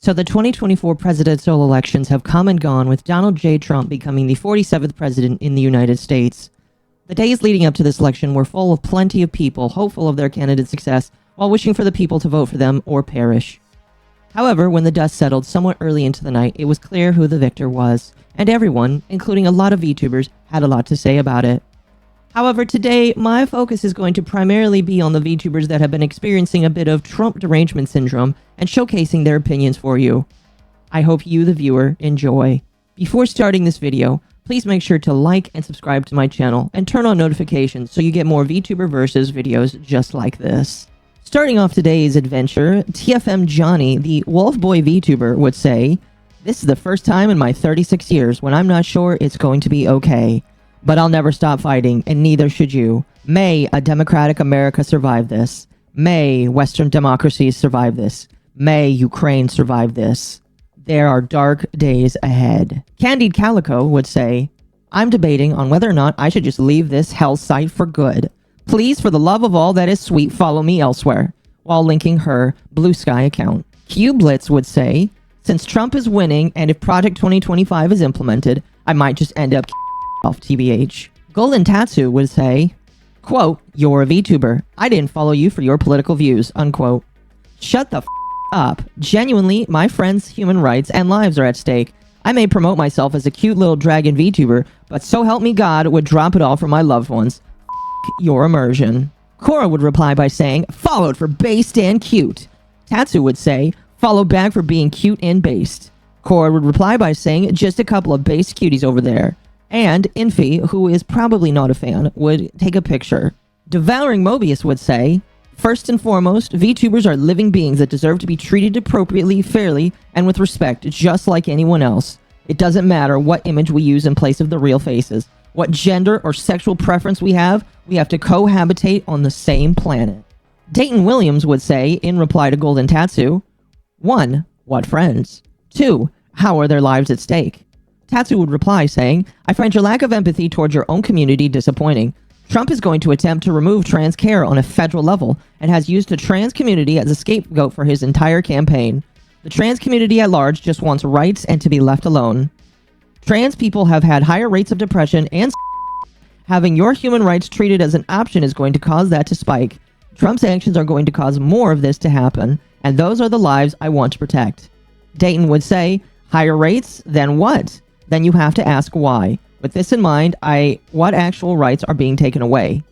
So the 2024 presidential elections have come and gone, with Donald J. Trump becoming the 47th president in the United States. The days leading up to this election were full of plenty of people hopeful of their candidate's success while wishing for the people to vote for them or perish. However, when the dust settled somewhat early into the night, it was clear who the victor was, and everyone, including a lot of Vtubers, had a lot to say about it. However, today, my focus is going to primarily be on the Vtubers that have been experiencing a bit of Trump derangement syndrome and showcasing their opinions for you. I hope you, the viewer, enjoy. Before starting this video, please make sure to like and subscribe to my channel and turn on notifications so you get more Vtuber versus videos just like this. Starting off today's adventure, TFM Johnny, the Wolf Boy Vtuber, would say, "This is the first time in my 36 years when I'm not sure it's going to be okay. But I'll never stop fighting, and neither should you. May a democratic America survive this. May Western democracies survive this. May Ukraine survive this. There are dark days ahead." Candied Calico would say, "I'm debating on whether or not I should just leave this hell site for good. Please, for the love of all that is sweet, follow me elsewhere," while linking her Blue Sky account. Q-Blitz would say, "Since Trump is winning, and if Project 2025 is implemented, I might just end up off TBH. Golden Tatsu would say, quote, "You're a VTuber. I didn't follow you for your political views," unquote. Shut the up. Genuinely, my friends' human rights and lives are at stake. I may promote myself as a cute little dragon VTuber, but so help me God would drop it all for my loved ones. Your immersion. Cora would reply by saying, "Followed for based and cute." Tatsu would say, "Follow back for being cute and based." Cora would reply by saying, "Just a couple of based cuties over there." And Infi, who is probably not a fan, would take a picture. Devouring Mobius would say, "First and foremost, VTubers are living beings that deserve to be treated appropriately, fairly, and with respect, just like anyone else. It doesn't matter what image we use in place of the real faces. What gender or sexual preference we have to cohabitate on the same planet." Dayton Williams would say, in reply to Golden Tatsu, 1. What friends? 2. How are their lives at stake? Tatsu would reply saying, "I find your lack of empathy towards your own community disappointing. Trump is going to attempt to remove trans care on a federal level and has used the trans community as a scapegoat for his entire campaign. The trans community at large just wants rights and to be left alone. Trans people have had higher rates of depression and having your human rights treated as an option is going to cause that to spike. Trump's actions are going to cause more of this to happen, and those are the lives I want to protect." Dayton would say, "Higher rates? Then what? Then you have to ask why. With this in mind, what actual rights are being taken away?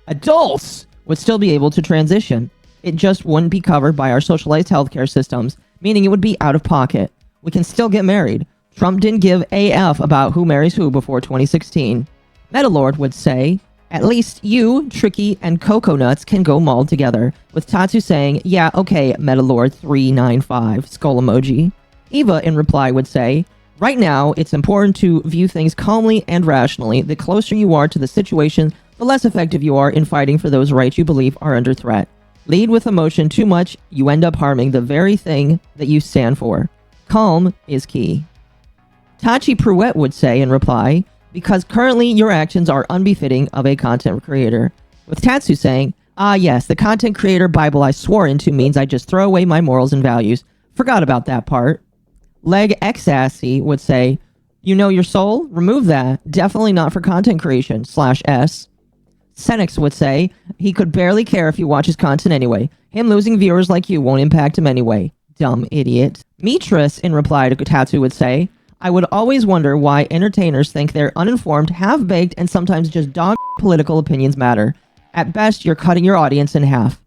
Adults would still be able to transition. It just wouldn't be covered by our socialized healthcare systems, meaning it would be out of pocket. We can still get married. Trump didn't give AF about who marries who before 2016. Metalord would say, "At least you, Tricky, and Cocoa Nuts can go mauled together," with Tatsu saying, "Yeah, okay, Metalord 395, skull emoji. Eva, in reply, would say, "Right now, it's important to view things calmly and rationally. The closer you are to the situation, the less effective you are in fighting for those rights you believe are under threat. Lead with emotion too much, you end up harming the very thing that you stand for. Calm is key." Tachi Pruitt would say in reply, "Because currently your actions are unbefitting of a content creator," with Tatsu saying, "Ah yes, the content creator Bible I swore into means I just throw away my morals and values. Forgot about that part." Leg Xassy would say, "You know your soul? Remove that. Definitely not for content creation, /S. Senex would say, "He could barely care if you watch his content anyway. Him losing viewers like you won't impact him anyway. Dumb idiot." Mitras, in reply to Tatsu, would say, "I would always wonder why entertainers think they're uninformed, half-baked, and sometimes just dog political opinions matter. At best, you're cutting your audience in half."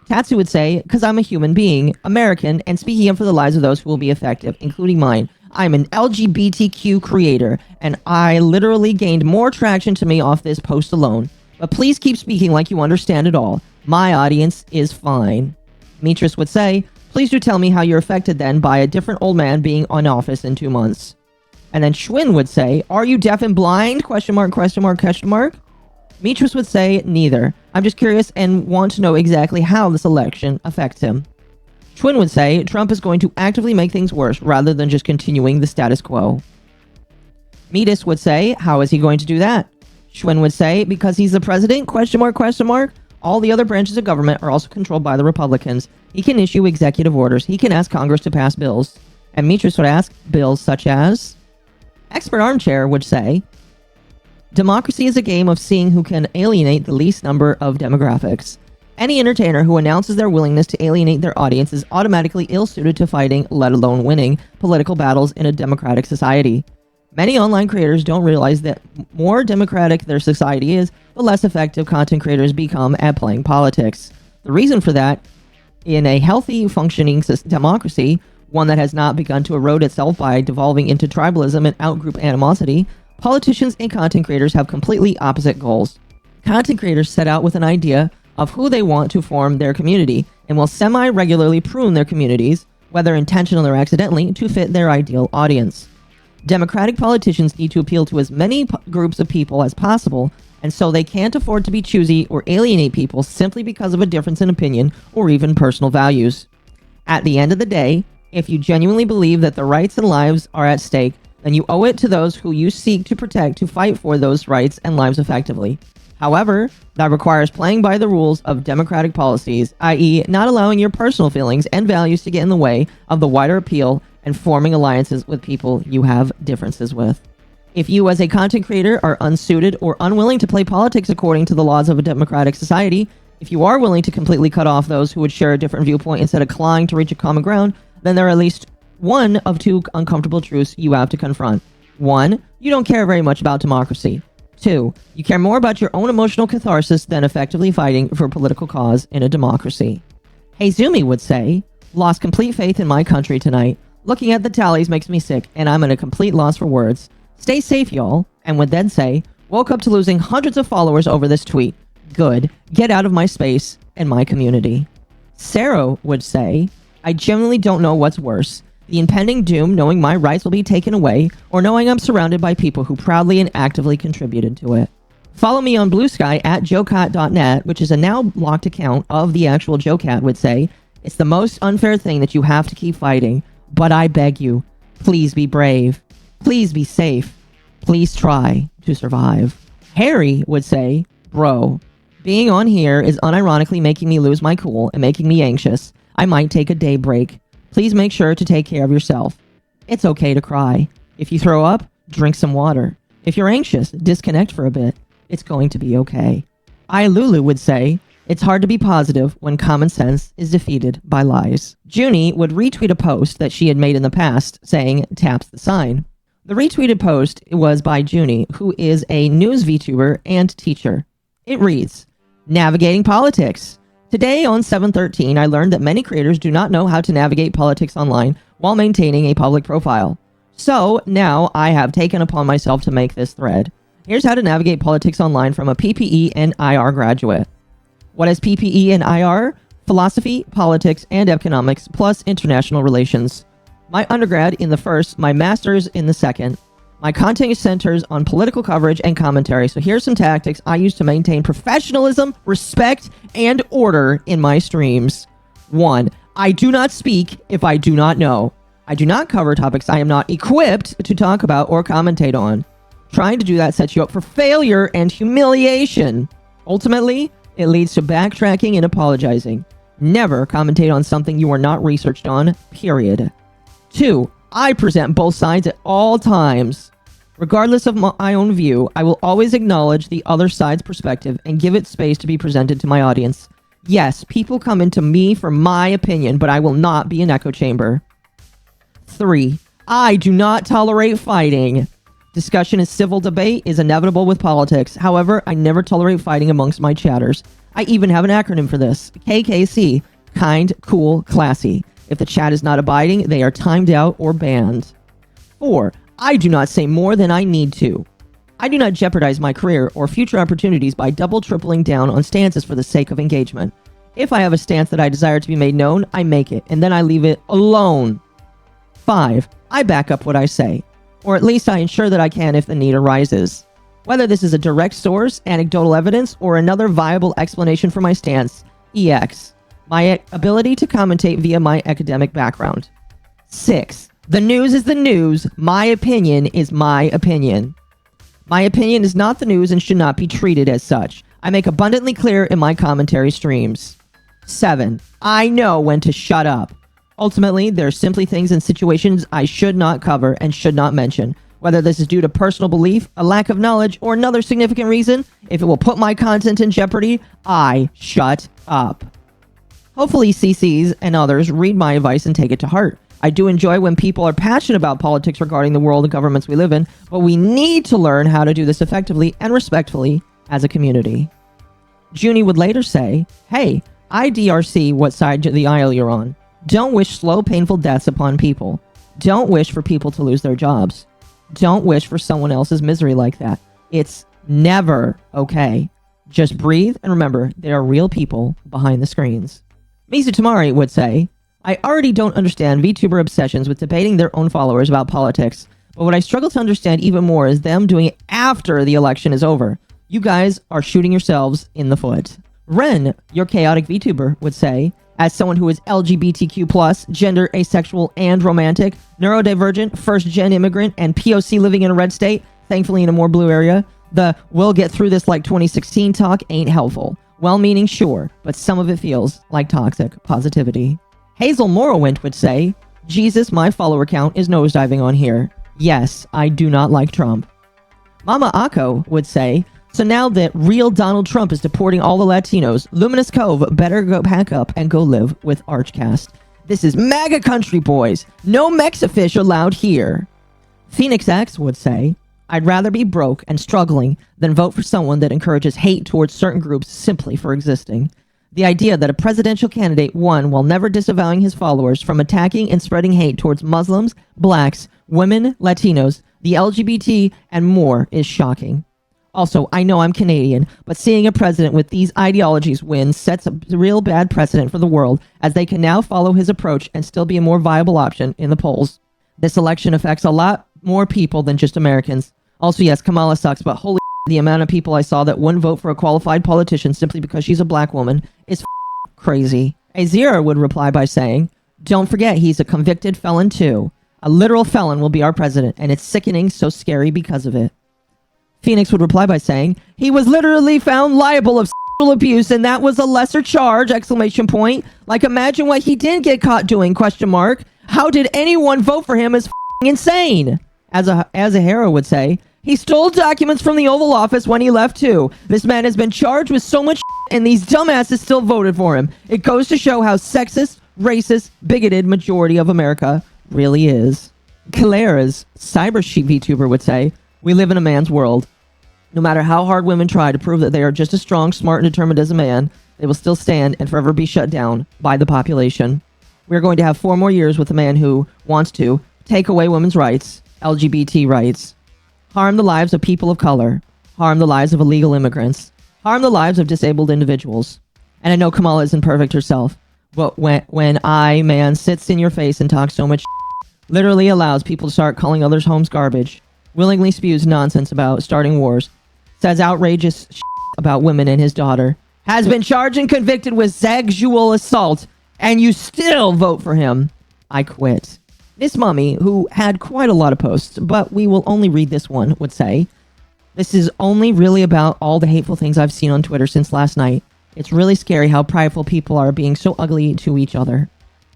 Tatsu would say, "Because I'm a human being, American, and speaking up for the lives of those who will be effective, including mine. I'm an LGBTQ creator, and I literally gained more traction to me off this post alone. But please keep speaking like you understand it all. My audience is fine." Mitras would say, "Please do tell me how you're affected then by a different old man being in office in 2 months." And then Schwinn would say, "Are you deaf and blind? ? Mitras would say, "Neither. I'm just curious and want to know exactly how this election affects him." Schwinn would say, "Trump is going to actively make things worse rather than just continuing the status quo." Metis would say, "How is he going to do that?" Schwinn would say, "Because he's the president? ? All the other branches of government are also controlled by the Republicans. He can issue executive orders. He can ask Congress to pass bills. And Mitras would ask bills such as... Expert Armchair would say, democracy is a game of seeing who can alienate the least number of demographics. Any entertainer who announces their willingness to alienate their audience is automatically ill-suited to fighting, let alone winning, political battles in a democratic society. Many online creators don't realize that more democratic their society is, the less effective content creators become at playing politics. The reason for that, in a healthy, functioning democracy, one that has not begun to erode itself by devolving into tribalism and outgroup animosity, politicians and content creators have completely opposite goals. Content creators set out with an idea of who they want to form their community, and will semi-regularly prune their communities, whether intentionally or accidentally, to fit their ideal audience. Democratic politicians need to appeal to as many groups of people as possible, and so they can't afford to be choosy or alienate people simply because of a difference in opinion or even personal values. At the end of the day, if you genuinely believe that the rights and lives are at stake, then you owe it to those who you seek to protect to fight for those rights and lives effectively. However, that requires playing by the rules of democratic policies, i.e., not allowing your personal feelings and values to get in the way of the wider appeal and forming alliances with people you have differences with. If you as a content creator are unsuited or unwilling to play politics according to the laws of a democratic society, if you are willing to completely cut off those who would share a different viewpoint instead of clawing to reach a common ground, then there are at least one of two uncomfortable truths you have to confront. 1, you don't care very much about democracy. 2, you care more about your own emotional catharsis than effectively fighting for a political cause in a democracy. Hey Zumi would say, lost complete faith in my country tonight. Looking at the tallies makes me sick, and I'm at a complete loss for words. Stay safe, y'all. And would then say, woke up to losing hundreds of followers over this tweet. Good. Get out of my space and my community. Sarah would say, I genuinely don't know what's worse. The impending doom knowing my rights will be taken away, or knowing I'm surrounded by people who proudly and actively contributed to it. Follow me on Blue Sky at joecat.net, which is a now blocked account of the actual Joecat would say, it's the most unfair thing that you have to keep fighting. But I beg you, please be brave. Please be safe. Please try to survive. Harry would say, bro, being on here is unironically making me lose my cool and making me anxious. I might take a day break. Please make sure to take care of yourself. It's okay to cry. If you throw up, drink some water. If you're anxious, disconnect for a bit. It's going to be okay. Lulu would say, it's hard to be positive when common sense is defeated by lies. Junie would retweet a post that she had made in the past saying, taps the sign. The retweeted post was by Junie, who is a news VTuber and teacher. It reads, navigating politics. Today on 7/13, I learned that many creators do not know how to navigate politics online while maintaining a public profile. So now I have taken upon myself to make this thread. Here's how to navigate politics online from a PPE and IR graduate. What is PPE and IR? Philosophy, politics, and economics, plus international relations. My undergrad in the first, my master's in the second. My content centers on political coverage and commentary, so here's some tactics I use to maintain professionalism, respect, and order in my streams. 1. I do not speak if I do not know. I do not cover topics I am not equipped to talk about or commentate on. Trying to do that sets you up for failure and humiliation. Ultimately, it leads to backtracking and apologizing. Never commentate on something you are not researched on, period. 2. I present both sides at all times. Regardless of my own view, I will always acknowledge the other side's perspective and give it space to be presented to my audience. Yes, people come into me for my opinion, but I will not be an echo chamber. 3. I do not tolerate fighting. Discussion and civil debate is inevitable with politics. However, I never tolerate fighting amongst my chatters. I even have an acronym for this. KKC. Kind, cool, classy. If the chat is not abiding, they are timed out or banned. 4. I do not say more than I need to. I do not jeopardize my career or future opportunities by tripling down on stances for the sake of engagement. If I have a stance that I desire to be made known, I make it, and then I leave it alone. 5. I back up what I say. Or at least I ensure that I can if the need arises. Whether this is a direct source, anecdotal evidence, or another viable explanation for my stance, EX. My ability to commentate via my academic background. 6. The news is the news. My opinion is my opinion. My opinion is not the news and should not be treated as such. I make abundantly clear in my commentary streams. 7. I know when to shut up. Ultimately, there are simply things and situations I should not cover and should not mention. Whether this is due to personal belief, a lack of knowledge, or another significant reason, if it will put my content in jeopardy, I shut up. Hopefully CCs and others read my advice and take it to heart. I do enjoy when people are passionate about politics regarding the world and governments we live in, but we need to learn how to do this effectively and respectfully as a community. Junie would later say, hey, I DRC what side of the aisle you're on. Don't wish slow, painful deaths upon people. Don't wish for people to lose their jobs. Don't wish for someone else's misery like that. It's never okay. Just breathe and remember there are real people behind the screens. Mizu Tamari would say, I already don't understand VTuber obsessions with debating their own followers about politics, but what I struggle to understand even more is them doing it after the election is over. You guys are shooting yourselves in the foot. Ren, your chaotic VTuber, would say, as someone who is LGBTQ+, gender asexual and romantic, neurodivergent, first-gen immigrant, and POC living in a red state, thankfully in a more blue area, the we'll get through this like 2016 talk ain't helpful. Well-meaning, sure, but some of it feels like toxic positivity. Hazel Morrowind would say, Jesus, my follower count is nosediving on here. Yes, I do not like Trump. MommaOcco would say, so now that real Donald Trump is deporting all the Latinos, Luminous Cove better go pack up and go live with Archcast. This is MAGA country, boys. No Mexifish allowed here. Phoenix X would say, I'd rather be broke and struggling than vote for someone that encourages hate towards certain groups simply for existing. The idea that a presidential candidate won while never disavowing his followers from attacking and spreading hate towards Muslims, blacks, women, Latinos, the LGBT, and more is shocking. Also, I know I'm Canadian, but seeing a president with these ideologies win sets a real bad precedent for the world, as they can now follow his approach and still be a more viable option in the polls. This election affects a lot more people than just Americans. Also, yes, Kamala sucks, but holy the amount of people I saw that wouldn't vote for a qualified politician simply because she's a black woman is crazy. Azira would reply by saying, don't forget he's a convicted felon too. A literal felon will be our president, and it's sickening, so scary because of it. Phoenix would reply by saying, he was literally found liable of sexual abuse, and that was a lesser charge, exclamation point. Like, imagine what he did get caught doing, question mark. How did anyone vote for him is insane? As a hero would say, he stole documents from the Oval Office when he left too. This man has been charged with so much and these dumbasses still voted for him. It goes to show how sexist, racist, bigoted majority of America really is. Kalera's cyber sheep VTuber would say, we live in a man's world. No matter how hard women try to prove that they are just as strong, smart, and determined as a man, they will still stand and forever be shut down by the population. We are going to have 4 more years with a man who wants to take away women's rights, LGBT rights, harm the lives of people of color, harm the lives of illegal immigrants, harm the lives of disabled individuals. And I know Kamala isn't perfect herself, but when I, man, sits in your face and talks so much literally allows people to start calling others' homes garbage, willingly spews nonsense about starting wars, says outrageous about women and his daughter, has been charged and convicted with sexual assault, and you still vote for him, I quit. This mummy, who had quite a lot of posts, but we will only read this one, would say, this is only really about all the hateful things I've seen on Twitter since last night. It's really scary how prideful people are being so ugly to each other.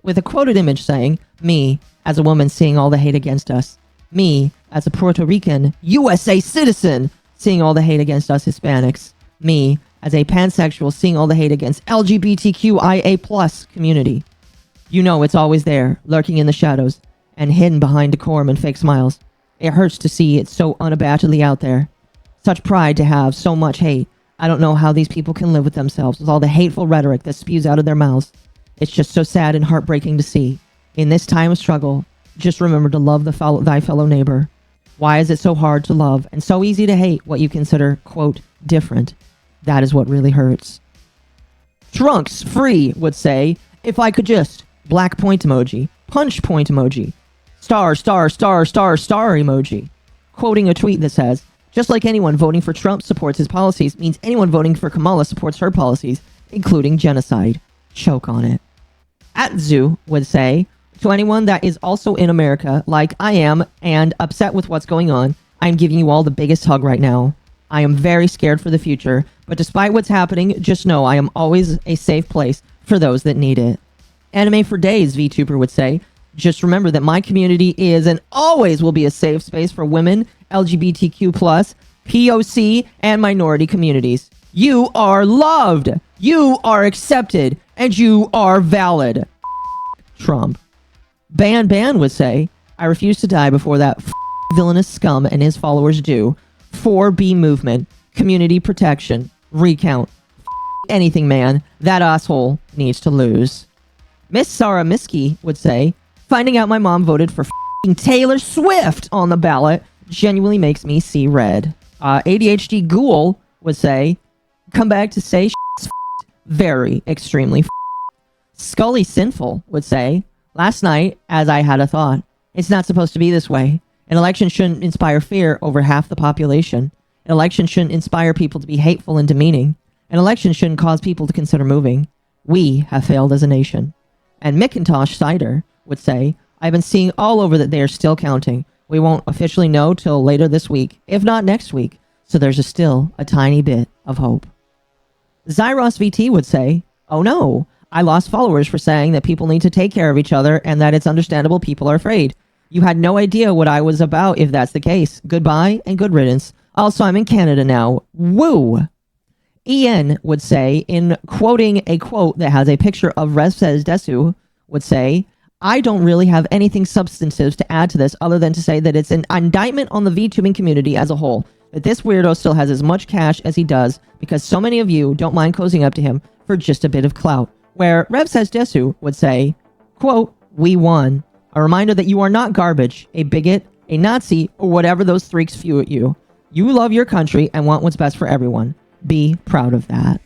With a quoted image saying, me, as a woman seeing all the hate against us. Me, as a Puerto Rican, USA citizen, seeing all the hate against us Hispanics. Me, as a pansexual, seeing all the hate against LGBTQIA+ community. You know it's always there, lurking in the shadows, and hidden behind decorum and fake smiles. It hurts to see it so unabashedly out there. Such pride to have so much hate. I don't know how these people can live with themselves with all the hateful rhetoric that spews out of their mouths. It's just so sad and heartbreaking to see. In this time of struggle, just remember to love thy fellow neighbor. Why is it so hard to love and so easy to hate what you consider, quote, different? That is what really hurts. Trunks Free would say, if I could just, black point emoji, punch point emoji, star, star, star, star, star emoji. Quoting a tweet that says, just like anyone voting for Trump supports his policies means anyone voting for Kamala supports her policies, including genocide. Choke on it. Atzu would say, to anyone that is also in America, like I am, and upset with what's going on, I'm giving you all the biggest hug right now. I am very scared for the future, But despite what's happening, just know I am always a safe place for those that need it. Anime for days, Vtuber would say. Just remember that my community is and always will be a safe space for women, LGBTQ+, POC, and minority communities. You are loved, you are accepted, and you are valid. Trump. Ban would say, I refuse to die before that villainous scum and his followers do. 4B movement, community protection, recount. Anything, man. That asshole needs to lose. Miss Sarah Miskey would say, finding out my mom voted for Taylor Swift on the ballot genuinely makes me see red. ADHD Ghoul would say, come back to say very extremely Scully Sinful would say, last night, as I had a thought, it's not supposed to be this way. An election shouldn't inspire fear over half the population. An election shouldn't inspire people to be hateful and demeaning. An election shouldn't cause people to consider moving. We have failed as a nation. And Macintosh Cider would say, I've been seeing all over that they are still counting. We won't officially know till later this week, if not next week. So there's still a tiny bit of hope. Zyros VT would say, oh no, I lost followers for saying that people need to take care of each other and that it's understandable people are afraid. You had no idea what I was about if that's the case. Goodbye and good riddance. Also, I'm in Canada now. Woo! Ian would say, in quoting a quote that has a picture of Rev Says Desu, would say, I don't really have anything substantive to add to this other than to say that it's an indictment on the VTubing community as a whole. That this weirdo still has as much cash as he does because so many of you don't mind cozying up to him for just a bit of clout. Where Rev Says Desu would say, quote, we won. A reminder that you are not garbage, a bigot, a Nazi, or whatever those freaks spew at you. You love your country and want what's best for everyone. Be proud of that.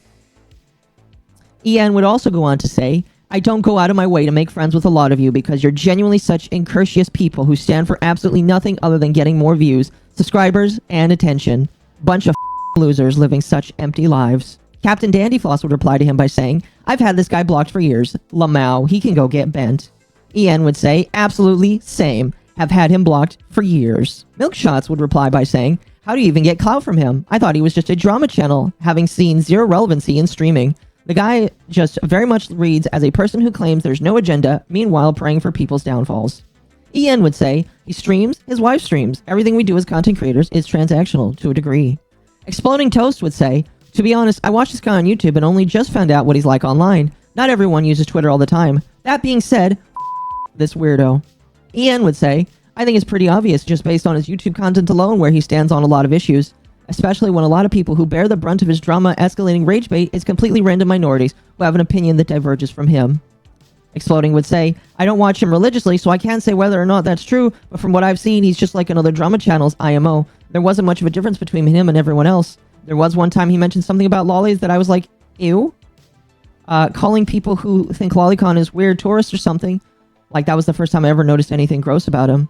Ian would also go on to say, I don't go out of my way to make friends with a lot of you because you're genuinely such incursious people who stand for absolutely nothing other than getting more views, subscribers, and attention. Bunch of losers living such empty lives. Captain Dandyfloss would reply to him by saying, I've had this guy blocked for years. Lamau, he can go get bent. Ian would say, absolutely same. Have had him blocked for years. Milkshots would reply by saying, how do you even get clout from him? I thought he was just a drama channel, having seen zero relevancy in streaming. The guy just very much reads as a person who claims there's no agenda, meanwhile praying for people's downfalls. Ian would say, he streams, his wife streams. Everything we do as content creators is transactional to a degree. Exploding Toast would say, to be honest, I watched this guy on YouTube and only just found out what he's like online. Not everyone uses Twitter all the time. That being said, this weirdo. Ian would say, I think it's pretty obvious just based on his YouTube content alone where he stands on a lot of issues, especially when a lot of people who bear the brunt of his drama escalating rage bait is completely random minorities who have an opinion that diverges from him. Exploding would say, I don't watch him religiously, so I can't say whether or not that's true, but from what I've seen, he's just like another drama channel's IMO. There wasn't much of a difference between him and everyone else. There was one time he mentioned something about lollies that I was like, ew? Calling people who think lolicon is weird tourists or something. Like, that was the first time I ever noticed anything gross about him.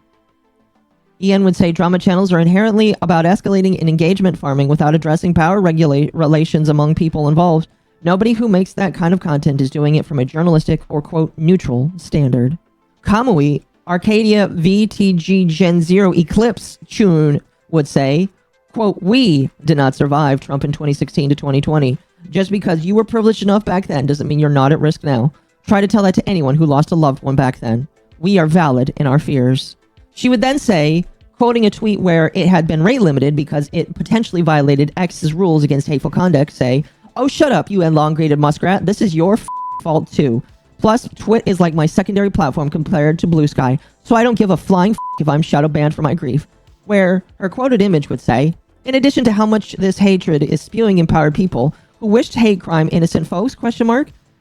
Ian would say drama channels are inherently about escalating and engagement farming without addressing power relations among people involved. Nobody who makes that kind of content is doing it from a journalistic or, quote, neutral standard. Kamui, Arcadia VTG Gen 0 Eclipse Chun would say, quote, we did not survive Trump in 2016 to 2020. Just because you were privileged enough back then doesn't mean you're not at risk now. Try to tell that to anyone who lost a loved one back then. We are valid in our fears. She would then say, quoting a tweet where it had been rate limited because it potentially violated X's rules against hateful conduct, say, oh, shut up, you elongated muskrat. This is your fault too. Plus, Twit is like my secondary platform compared to Blue Sky, so I don't give a flying if I'm shadow banned for my grief. Where her quoted image would say, in addition to how much this hatred is spewing empowered people who wished hate crime innocent folks,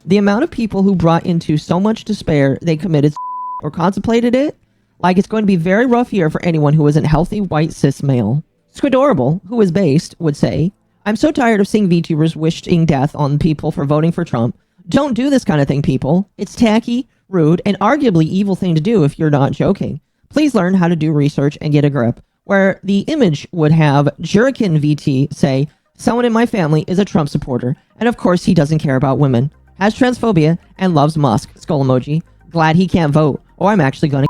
the amount of people who brought into so much despair they committed or contemplated it, like it's going to be very rough year for anyone who isn't healthy, white, cis male. Squidorable, who is based, would say, I'm so tired of seeing VTubers wishing death on people for voting for Trump. Don't do this kind of thing, people. It's tacky, rude, and arguably evil thing to do if you're not joking. Please learn how to do research and get a grip. Where the image would have Jurikin VT say, someone in my family is a Trump supporter, and of course he doesn't care about women, has transphobia, and loves Musk, skull emoji. Glad he can't vote, or I'm actually gonna.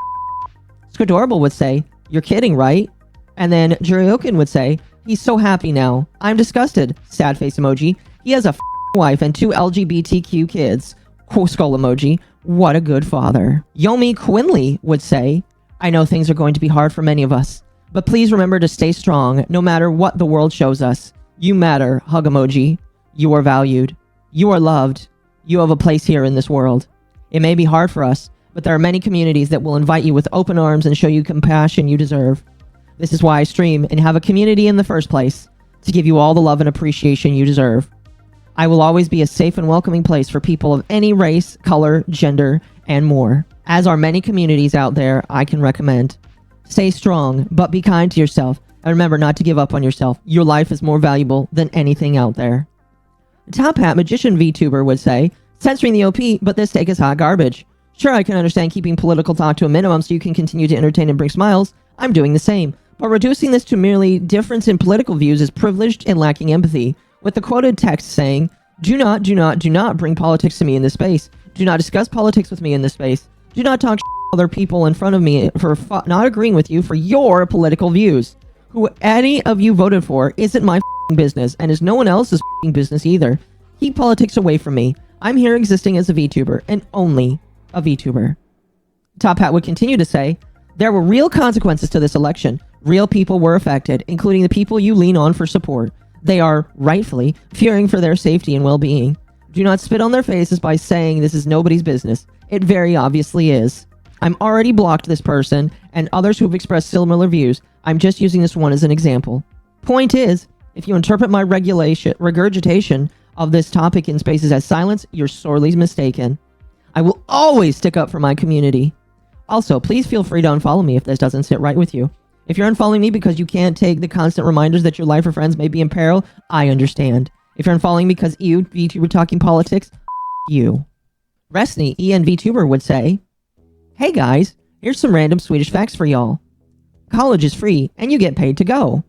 Squidorable would say, you're kidding, right? And then Juriokin would say, He's so happy now. I'm disgusted. Sad face emoji. He has a wife and 2 LGBTQ kids. Skull emoji. What a good father. Yomi Quinley would say, I know things are going to be hard for many of us, but please remember to stay strong no matter what the world shows us. You matter. Hug emoji. You are valued. You are loved. You have a place here in this world. It may be hard for us, but there are many communities that will invite you with open arms and show you compassion you deserve. This is why I stream and have a community in the first place, to give you all the love and appreciation you deserve. I will always be a safe and welcoming place for people of any race, color, gender, and more. As are many communities out there I can recommend. Stay strong, but be kind to yourself, and remember not to give up on yourself. Your life is more valuable than anything out there. Top Hat Magician VTuber would say, censoring the OP, but this take is hot garbage. Sure, I can understand keeping political talk to a minimum so you can continue to entertain and bring smiles. I'm doing the same. But reducing this to merely difference in political views is privileged and lacking empathy, with the quoted text saying, do not bring politics to me in this space. Do not discuss politics with me in this space. Do not talk other people in front of me for not agreeing with you for your political views. Who any of you voted for isn't my business and is no one else's business either. Keep politics away from me. I'm here existing as a VTuber and only a VTuber. Top Hat would continue to say, there were real consequences to this election. Real people were affected, including the people you lean on for support. They are, rightfully, fearing for their safety and well-being. Do not spit on their faces by saying this is nobody's business. It very obviously is. I'm already blocked this person and others who've expressed similar views. I'm just using this one as an example. Point is, if you interpret my regurgitation of this topic in spaces as silence, you're sorely mistaken. I will always stick up for my community. Also, please feel free to unfollow me if this doesn't sit right with you. If you're unfollowing me because you can't take the constant reminders that your life or friends may be in peril, I understand. If you're unfollowing me because you, VTuber talking politics, you. Resny, EN Vtuber would say, hey guys, here's some random Swedish facts for y'all. College is free, and you get paid to go.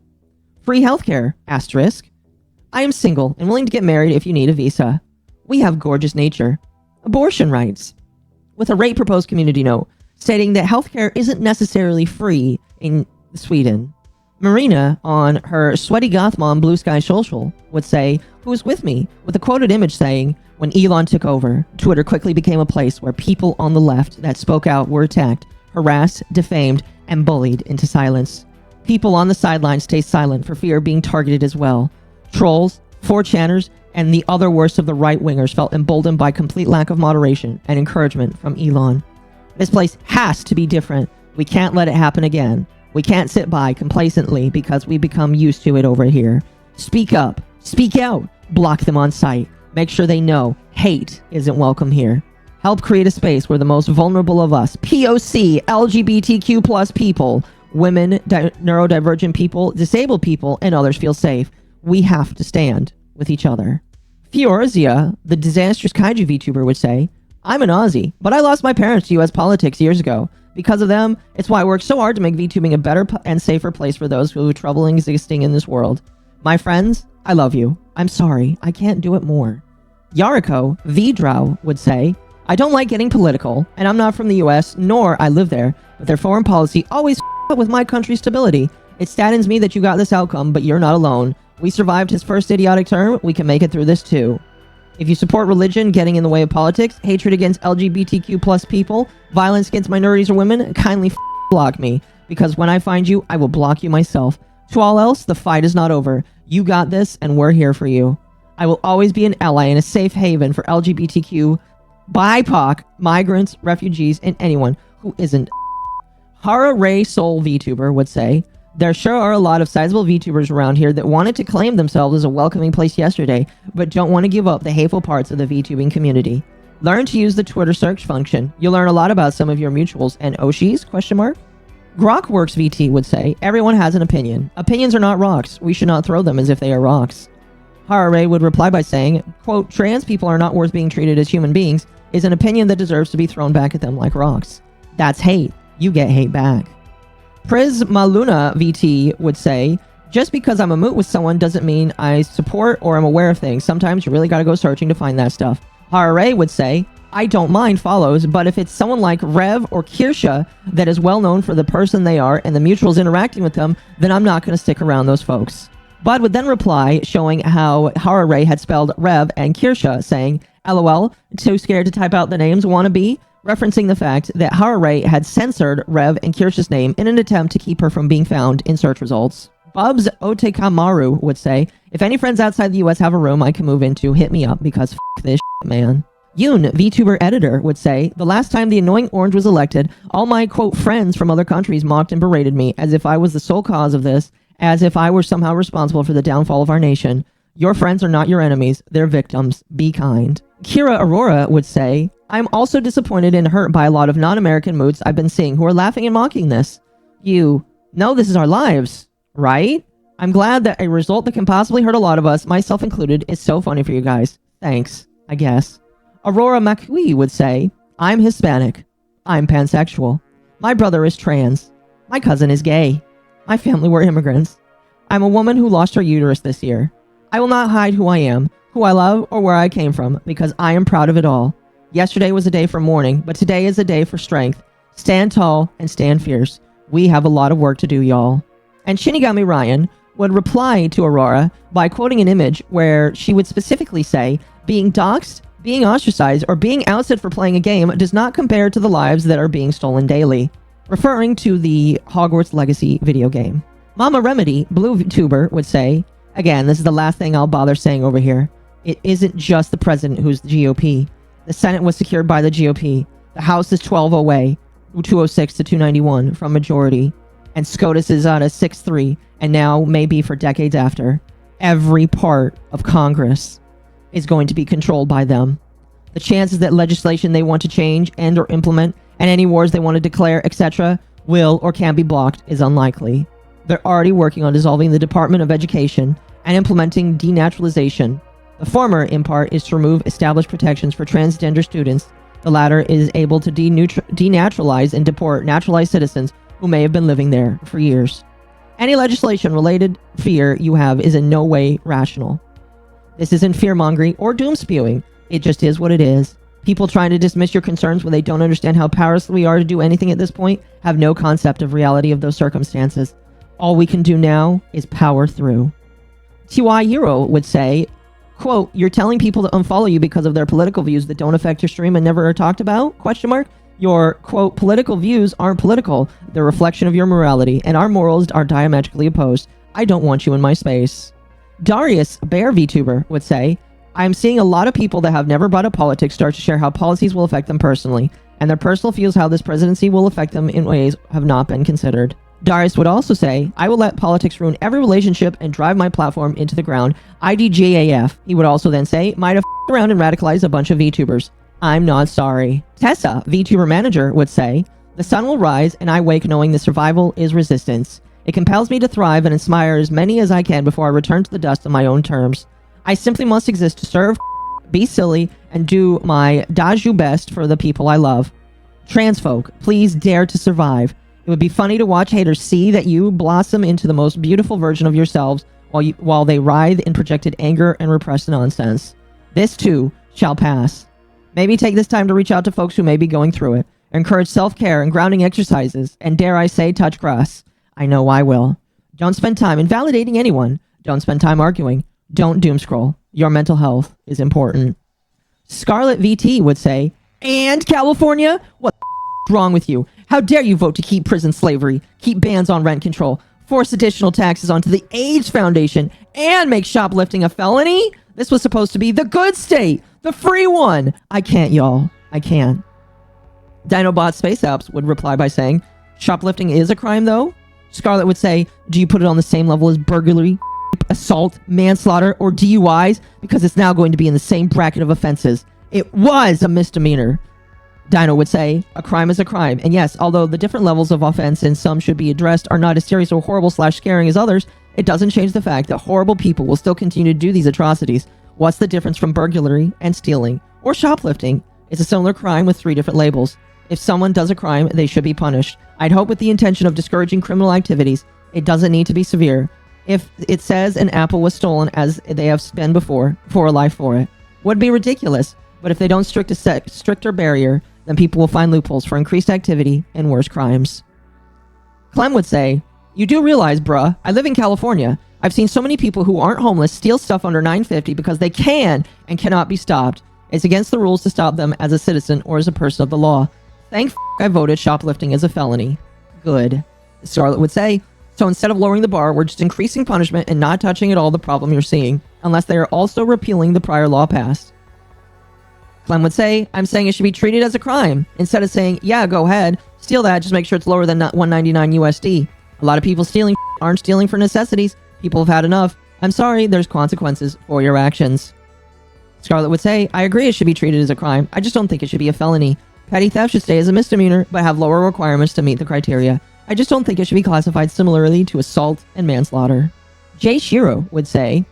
Free healthcare, asterisk. I am single and willing to get married if you need a visa. We have gorgeous nature. Abortion rights. With a rate proposed community note, stating that healthcare isn't necessarily free in Sweden. Marina, on her Sweaty Goth Mom Blue Sky Social, would say, who's with me, with a quoted image saying, when Elon took over, Twitter quickly became a place where people on the left that spoke out were attacked, harassed, defamed, and bullied into silence. People on the sidelines stay silent for fear of being targeted as well. Trolls, 4chaners, and the other worst of the right-wingers felt emboldened by complete lack of moderation and encouragement from Elon. This place has to be different. We can't let it happen again. We can't sit by complacently because we become used to it over here. Speak up. Speak out. Block them on sight. Make sure they know hate isn't welcome here. Help create a space where the most vulnerable of us, POC, LGBTQ plus people, women, neurodivergent people, disabled people, and others feel safe. We have to stand with each other. Fiorzia, the disastrous kaiju VTuber, would say, I'm an Aussie, but I lost my parents to US politics years ago. Because of them, it's why I work so hard to make VTubing a better and safer place for those who have trouble existing in this world. My friends, I love you. I'm sorry, I can't do it more. Yariko, Vdrow, would say, I don't like getting political, and I'm not from the US, nor I live there, but their foreign policy always up with my country's stability. It saddens me that you got this outcome, but you're not alone. We survived his first idiotic term, we can make it through this too. If you support religion getting in the way of politics, hatred against LGBTQ plus people, violence against minorities or women, kindly block me. Because when I find you, I will block you myself. To all else, the fight is not over. You got this, and we're here for you. I will always be an ally and a safe haven for LGBTQ, BIPOC, migrants, refugees, and anyone who isn't. Hara Ray Soul VTuber would say, there sure are a lot of sizable VTubers around here that wanted to claim themselves as a welcoming place yesterday, but don't want to give up the hateful parts of the VTubing community. Learn to use the Twitter search function. You'll learn a lot about some of your mutuals and Oshis, ? Grokworks VT would say, everyone has an opinion. Opinions are not rocks. We should not throw them as if they are rocks. Harare would reply by saying, quote, trans people are not worth being treated as human beings is an opinion that deserves to be thrown back at them like rocks. That's hate. You get hate back. Prismaluna VT would say, just because I'm a moot with someone doesn't mean I support or am aware of things. Sometimes you really gotta go searching to find that stuff. Harare would say, I don't mind follows, but if it's someone like Rev or Kirsha that is well known for the person they are and the mutuals interacting with them, then I'm not going to stick around those folks. Bud would then reply, showing how Harare had spelled Rev and Kirsha, saying, LOL, too scared to type out the names, wannabe? Referencing the fact that Harare had censored Rev and Kirsha's name in an attempt to keep her from being found in search results. Bubs Otekamaru would say, if any friends outside the US have a room I can move into, hit me up because f*** this shit, man. Yoon, VTuber editor, would say, the last time the annoying orange was elected, all my, quote, friends from other countries mocked and berated me as if I was the sole cause of this, as if I were somehow responsible for the downfall of our nation. Your friends are not your enemies, they're victims. Be kind. Kira Aurora would say, I'm also disappointed and hurt by a lot of non-American moods I've been seeing who are laughing and mocking this. You know this is our lives, right? I'm glad that a result that can possibly hurt a lot of us, myself included, is so funny for you guys. Thanks, I guess. Aurora Makui would say, I'm Hispanic. I'm pansexual. My brother is trans. My cousin is gay. My family were immigrants. I'm a woman who lost her uterus this year. I will not hide who I am, who I love, or where I came from, because I am proud of it all. Yesterday was a day for mourning, but today is a day for strength. Stand tall and stand fierce. We have a lot of work to do, y'all. And Shinigami Ryan would reply to Aurora by quoting an image where she would specifically say, being doxxed, being ostracized, or being ousted for playing a game does not compare to the lives that are being stolen daily, referring to the Hogwarts Legacy video game. Mama Remedy, Blue Vtuber, would say, again, this is the last thing I'll bother saying over here. It isn't just the president who's the GOP. The Senate was secured by the GOP. The House is 12 away, 206 to 291 from majority. And SCOTUS is at a 6-3, and now maybe for decades after. Every part of Congress is going to be controlled by them. The chances that legislation they want to change and or implement, and any wars they want to declare, etc., will or can be blocked is unlikely. They're already working on dissolving the Department of Education and implementing denaturalization. The former, in part, is to remove established protections for transgender students. The latter is able to denaturalize and deport naturalized citizens who may have been living there for years. Any legislation-related fear you have is in no way rational. This isn't fear-mongering or doom-spewing. It just is what it is. People trying to dismiss your concerns when they don't understand how powerless we are to do anything at this point have no concept of reality of those circumstances. All we can do now is power through. TY Hero would say, quote, you're telling people to unfollow you because of their political views that don't affect your stream and never are talked about? Question mark. Your, quote, political views aren't political. They're a reflection of your morality, and our morals are diametrically opposed. I don't want you in my space. Darius, Bear VTuber, would say, I'm seeing a lot of people that have never brought up politics start to share how policies will affect them personally, and their personal views how this presidency will affect them in ways have not been considered. Darius would also say, I will let politics ruin every relationship and drive my platform into the ground. IDGAF. He would also then say, might have f***ed around and radicalized a bunch of VTubers. I'm not sorry. Tessa, VTuber manager, would say, the sun will rise and I wake knowing the survival is resistance. It compels me to thrive and inspire as many as I can before I return to the dust on my own terms. I simply must exist to serve, be silly, and do my daju best for the people I love. Trans folk, please dare to survive. It would be funny to watch haters see that you blossom into the most beautiful version of yourselves while they writhe in projected anger and repressed nonsense. This too shall pass. Maybe take this time to reach out to folks who may be going through it. Encourage self-care and grounding exercises, and dare I say, touch grass. I know I will. Don't spend time invalidating anyone. Don't spend time arguing. Don't doom scroll. Your mental health is important. Scarlet VT would say, and California? What the wrong with you? How dare you vote to keep prison slavery, keep bans on rent control, force additional taxes onto the AIDS Foundation, and make shoplifting a felony? This was supposed to be the good state, the free one. I can't, y'all. I can't. Dinobot Space Apps would reply by saying, shoplifting is a crime, though? Scarlet would say, do you put it on the same level as burglary, assault, manslaughter, or DUIs? Because it's now going to be in the same bracket of offenses. It was a misdemeanor. Dino would say, a crime is a crime. And yes, although the different levels of offense and some should be addressed are not as serious or horrible/scaring as others, it doesn't change the fact that horrible people will still continue to do these atrocities. What's the difference from burglary and stealing or shoplifting? It's a similar crime with 3 different labels. If someone does a crime, they should be punished. I'd hope with the intention of discouraging criminal activities. It doesn't need to be severe. If it says an apple was stolen, as they have been before, for a life for it, would be ridiculous. But if they don't strict a stricter barrier, then people will find loopholes for increased activity and worse crimes. Clem would say, you do realize, bruh, I live in California. I've seen so many people who aren't homeless steal stuff under $9.50 because they can and cannot be stopped. It's against the rules to stop them as a citizen or as a person of the law. Thank I voted shoplifting as a felony. Good. Scarlett would say, so instead of lowering the bar, we're just increasing punishment and not touching at all the problem you're seeing, unless they are also repealing the prior law passed. Clem would say, I'm saying it should be treated as a crime. Instead of saying, yeah, go ahead, steal that, just make sure it's lower than $1.99 USD. A lot of people stealing aren't stealing for necessities. People have had enough. I'm sorry, there's consequences for your actions. Scarlett would say, I agree it should be treated as a crime. I just don't think it should be a felony. Petty theft should stay as a misdemeanor, but have lower requirements to meet the criteria. I just don't think it should be classified similarly to assault and manslaughter. Jay Shiro would say,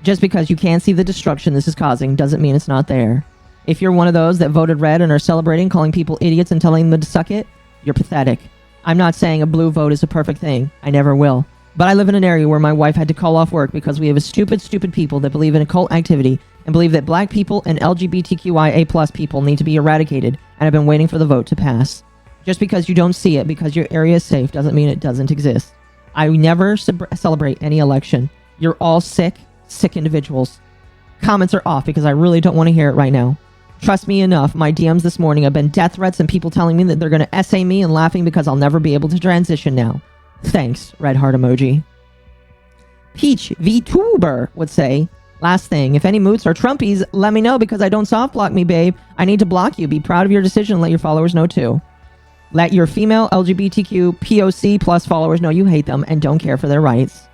just because you can't see the destruction this is causing doesn't mean it's not there. If you're one of those that voted red and are celebrating, calling people idiots and telling them to suck it, you're pathetic. I'm not saying a blue vote is a perfect thing. I never will. But I live in an area where my wife had to call off work because we have a stupid people that believe in occult activity and believe that black people and LGBTQIA+ people need to be eradicated, and I've been waiting for the vote to pass. Just because you don't see it because your area is safe doesn't mean it doesn't exist. I never celebrate any election. You're all sick individuals. Comments are off because I really don't want to hear it right now. Trust me enough, my DMs this morning have been death threats and people telling me that they're going to essay me and laughing because I'll never be able to transition now. Thanks, red heart emoji. Peach Vtuber would say, last thing, if any moots are Trumpies, let me know because I don't soft block me, babe. I need to block you. Be proud of your decision and let your followers know too. Let your female LGBTQ POC plus followers know you hate them and don't care for their rights.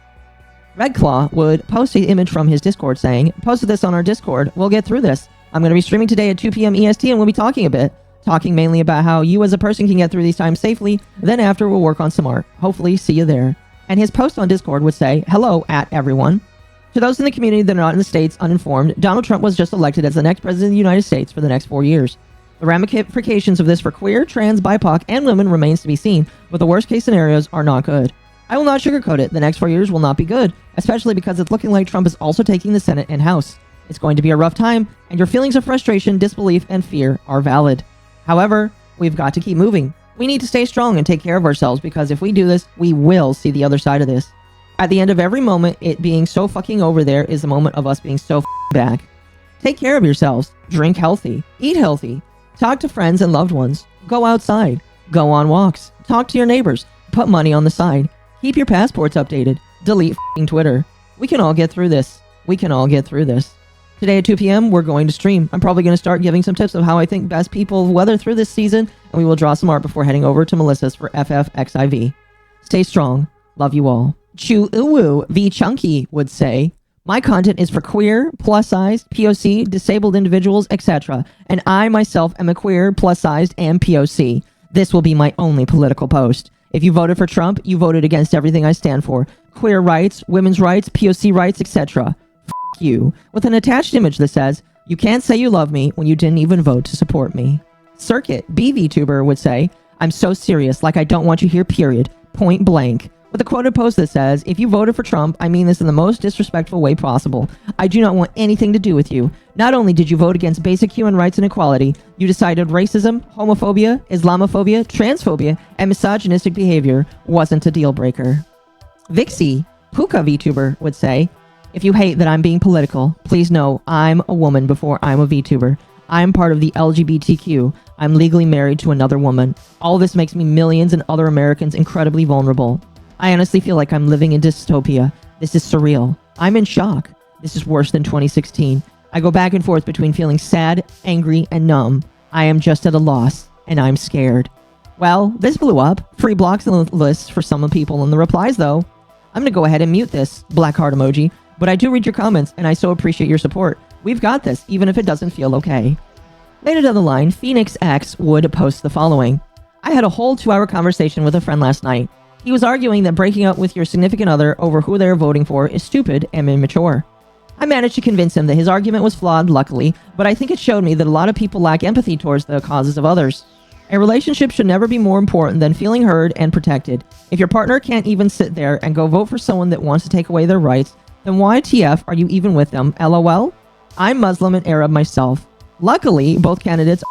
Redclaw would post an image from his Discord saying, posted this on our Discord. We'll get through this. I'm going to be streaming today at 2 p.m. EST and we'll be talking a bit. Talking mainly about how you as a person can get through these times safely. Then after we'll work on some art. Hopefully see you there. And his post on Discord would say, hello at everyone. To those in the community that are not in the States uninformed, Donald Trump was just elected as the next president of the United States for the next 4 years. The ramifications of this for queer, trans, BIPOC, and women remains to be seen, but the worst case scenarios are not good. I will not sugarcoat it. The next 4 years will not be good, especially because it's looking like Trump is also taking the Senate and House. It's going to be a rough time, and your feelings of frustration, disbelief, and fear are valid. However, we've got to keep moving. We need to stay strong and take care of ourselves because if we do this, we will see the other side of this. At the end of every moment, it being so fucking over there is the moment of us being so back. Take care of yourselves. Drink healthy. Eat healthy. Talk to friends and loved ones. Go outside. Go on walks. Talk to your neighbors. Put money on the side. Keep your passports updated. Delete Twitter. We can all get through this. We can all get through this. Today at 2 p.m., we're going to stream. I'm probably going to start giving some tips of how I think best people weather through this season, and we will draw some art before heading over to Melissa's for FFXIV. Stay strong. Love you all. Chu-uwu V. Chunky would say, my content is for queer, plus-sized, POC, disabled individuals, etc. And I myself am a queer, plus-sized, and POC. This will be my only political post. If you voted for Trump, you voted against everything I stand for. Queer rights, women's rights, POC rights, etc. You, with an attached image that says, you can't say you love me when you didn't even vote to support me. Circuit B. Vtuber would say, I'm so serious, like I don't want you here, period. Point blank. With a quoted post that says, if you voted for Trump, I mean this in the most disrespectful way possible. I do not want anything to do with you. Not only did you vote against basic human rights and equality, you decided racism, homophobia, Islamophobia, transphobia, and misogynistic behavior wasn't a deal breaker. Vixie, Puka Vtuber, would say, if you hate that I'm being political, please know I'm a woman before I'm a VTuber. I'm part of the LGBTQ. I'm legally married to another woman. All this makes me millions and other Americans incredibly vulnerable. I honestly feel like I'm living in dystopia. This is surreal. I'm in shock. This is worse than 2016. I go back and forth between feeling sad, angry, and numb. I am just at a loss, and I'm scared. Well, this blew up. Free blocks and lists for some people in the replies, though. I'm going to go ahead and mute this black heart emoji. But I do read your comments, and I so appreciate your support. We've got this, even if it doesn't feel okay. Later down the line, Phoenix X would post the following. I had a whole 2-hour conversation with a friend last night. He was arguing that breaking up with your significant other over who they're voting for is stupid and immature. I managed to convince him that his argument was flawed, luckily, but I think it showed me that a lot of people lack empathy towards the causes of others. A relationship should never be more important than feeling heard and protected. If your partner can't even sit there and go vote for someone that wants to take away their rights, then why TF are you even with them, LOL? I'm Muslim and Arab myself. Luckily, both candidates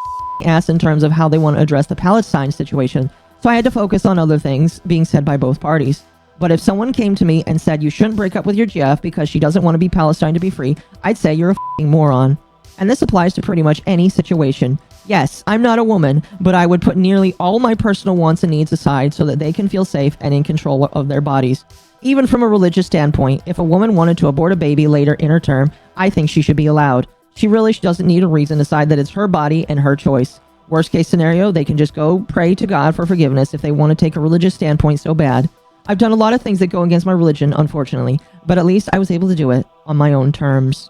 asked in terms of how they want to address the Palestine situation, so I had to focus on other things being said by both parties. But if someone came to me and said you shouldn't break up with your GF because she doesn't want to be Palestine to be free, I'd say you're a f***ing moron. And this applies to pretty much any situation. Yes, I'm not a woman, but I would put nearly all my personal wants and needs aside so that they can feel safe and in control of their bodies. Even from a religious standpoint, if a woman wanted to abort a baby later in her term, I think she should be allowed. She really doesn't need a reason to decide that it's her body and her choice. Worst case scenario, they can just go pray to God for forgiveness if they want to take a religious standpoint so bad. I've done a lot of things that go against my religion, unfortunately, but at least I was able to do it on my own terms.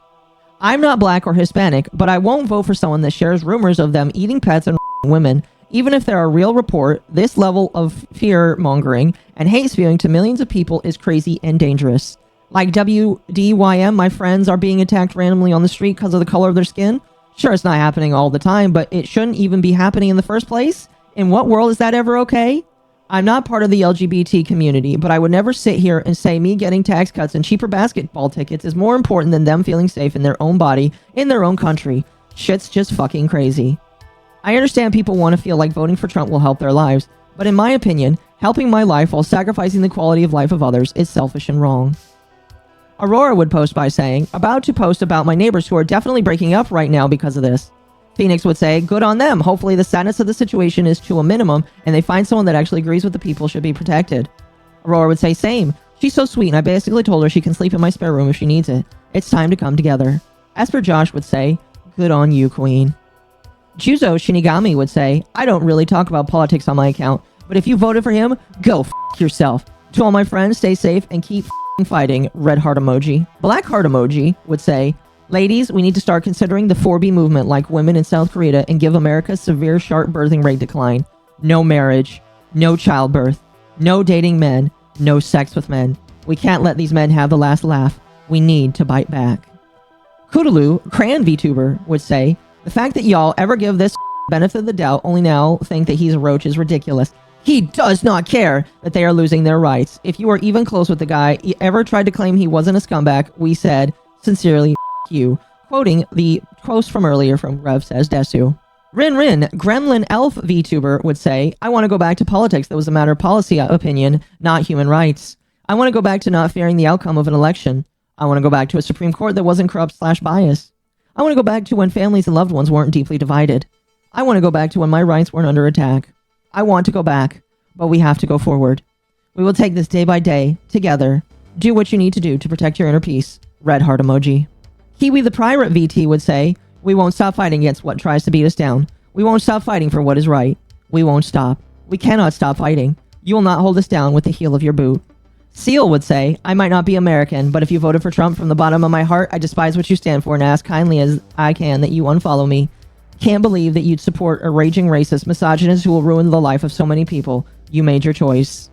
I'm not black or Hispanic, but I won't vote for someone that shares rumors of them eating pets and women. Even if they're a real report, this level of fear-mongering and hate spewing to millions of people is crazy and dangerous. Like WDYM, my friends are being attacked randomly on the street because of the color of their skin. Sure, it's not happening all the time, but it shouldn't even be happening in the first place. In what world is that ever okay? I'm not part of the LGBT community, but I would never sit here and say me getting tax cuts and cheaper basketball tickets is more important than them feeling safe in their own body, in their own country. Shit's just fucking crazy. I understand people want to feel like voting for Trump will help their lives, but in my opinion, helping my life while sacrificing the quality of life of others is selfish and wrong. Aurora would post by saying, about to post about my neighbors who are definitely breaking up right now because of this. Phoenix would say, good on them. Hopefully the sadness of the situation is to a minimum and they find someone that actually agrees with the people should be protected. Aurora would say, same. She's so sweet and I basically told her she can sleep in my spare room if she needs it. It's time to come together. Esper Josh would say, good on you, queen. Juzo Shinigami would say, I don't really talk about politics on my account, but if you voted for him, go f*** yourself. To all my friends, stay safe and keep fighting. Red heart emoji. Black heart emoji would say, ladies, we need to start considering the 4B movement like women in South Korea and give America severe sharp birthing rate decline. No marriage, no childbirth, no dating men, no sex with men. We can't let these men have the last laugh. We need to bite back. Kudaloo, Cran Vtuber, would say, the fact that y'all ever give this benefit of the doubt only now think that he's a roach is ridiculous. He does not care that they are losing their rights. If you are even close with the guy, he ever tried to claim he wasn't a scumbag, we said, sincerely, you. Quoting the post from earlier from Rev Says Desu. Rin, Gremlin Elf VTuber would say, I want to go back to politics that was a matter of policy opinion, not human rights. I want to go back to not fearing the outcome of an election. I want to go back to a Supreme Court that wasn't corrupt/biased. I want to go back to when families and loved ones weren't deeply divided. I want to go back to when my rights weren't under attack. I want to go back, but we have to go forward. We will take this day by day, together. Do what you need to do to protect your inner peace. Red heart emoji. Kiwi the Pirate VT would say, we won't stop fighting against what tries to beat us down. We won't stop fighting for what is right. We won't stop. We cannot stop fighting. You will not hold us down with the heel of your boot. Seal would say, I might not be American, but if you voted for Trump from the bottom of my heart, I despise what you stand for and ask kindly as I can that you unfollow me. Can't believe that you'd support a raging racist misogynist who will ruin the life of so many people. You made your choice.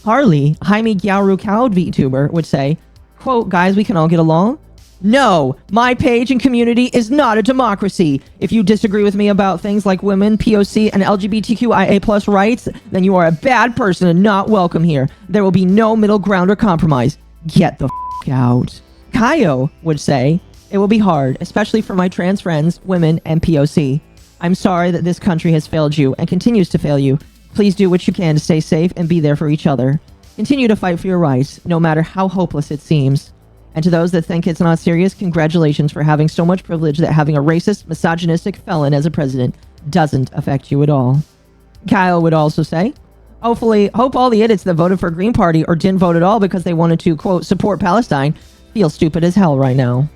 Harley, Jaime Gyaru Cowd VTuber, would say, quote, guys, we can all get along? No, my page and community is not a democracy. If you disagree with me about things like women, POC, and LGBTQIA+ rights, then you are a bad person and not welcome here. There will be no middle ground or compromise. Get the f*** out. Kaio would say, it will be hard, especially for my trans friends, women, and POC. I'm sorry that this country has failed you and continues to fail you. Please do what you can to stay safe and be there for each other. Continue to fight for your rights, no matter how hopeless it seems. And to those that think it's not serious, congratulations for having so much privilege that having a racist, misogynistic felon as a president doesn't affect you at all. Kyle would also say, hope all the idiots that voted for Green Party or didn't vote at all because they wanted to, quote, support Palestine feel stupid as hell right now.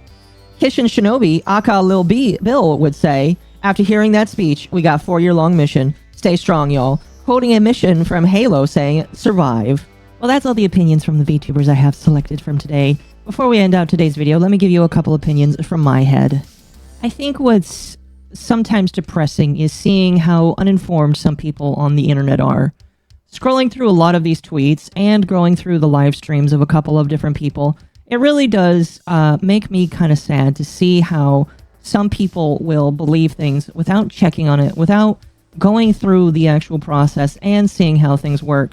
Kishin Shinobi, aka Lil Bill, would say, after hearing that speech, we got 4-year-long mission. Stay strong, y'all. Quoting a mission from Halo saying, survive. Well, that's all the opinions from the VTubers I have selected from today. Before we end out today's video, let me give you a couple opinions from my head. I think what's sometimes depressing is seeing how uninformed some people on the internet are. Scrolling through a lot of these tweets and going through the live streams of a couple of different people, it really does make me kind of sad to see how some people will believe things without checking on it, without going through the actual process and seeing how things work.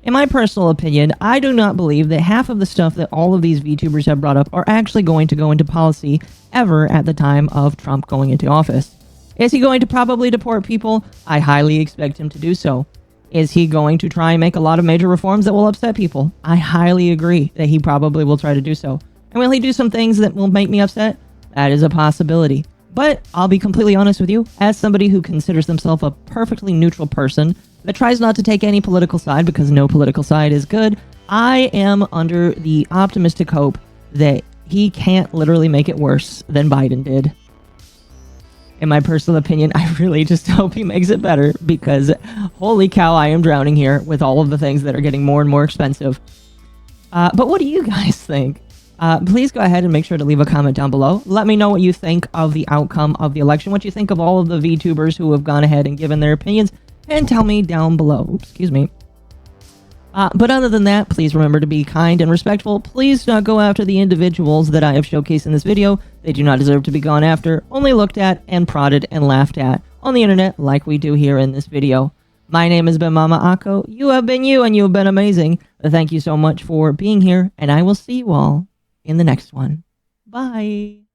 In my personal opinion, I do not believe that half of the stuff that all of these VTubers have brought up are actually going to go into policy ever at the time of Trump going into office. Is he going to probably deport people? I highly expect him to do so. Is he going to try and make a lot of major reforms that will upset people? I highly agree that he probably will try to do so. And will he do some things that will make me upset? That is a possibility. But I'll be completely honest with you, as somebody who considers themselves a perfectly neutral person that tries not to take any political side because no political side is good, I am under the optimistic hope that he can't literally make it worse than Biden did. In my personal opinion, I really just hope he makes it better because holy cow, I am drowning here with all of the things that are getting more and more expensive. But what do you guys think? Please go ahead and make sure to leave a comment down below. Let me know what you think of the outcome of the election, what you think of all of the VTubers who have gone ahead and given their opinions, and tell me down below. Oops, excuse me. But other than that, please remember to be kind and respectful. Please do not go after the individuals that I have showcased in this video. They do not deserve to be gone after, only looked at and prodded and laughed at on the internet like we do here in this video. My name has been MommaOcco. You have been you, and you have been amazing. Thank you so much for being here, and I will see you all in the next one. Bye.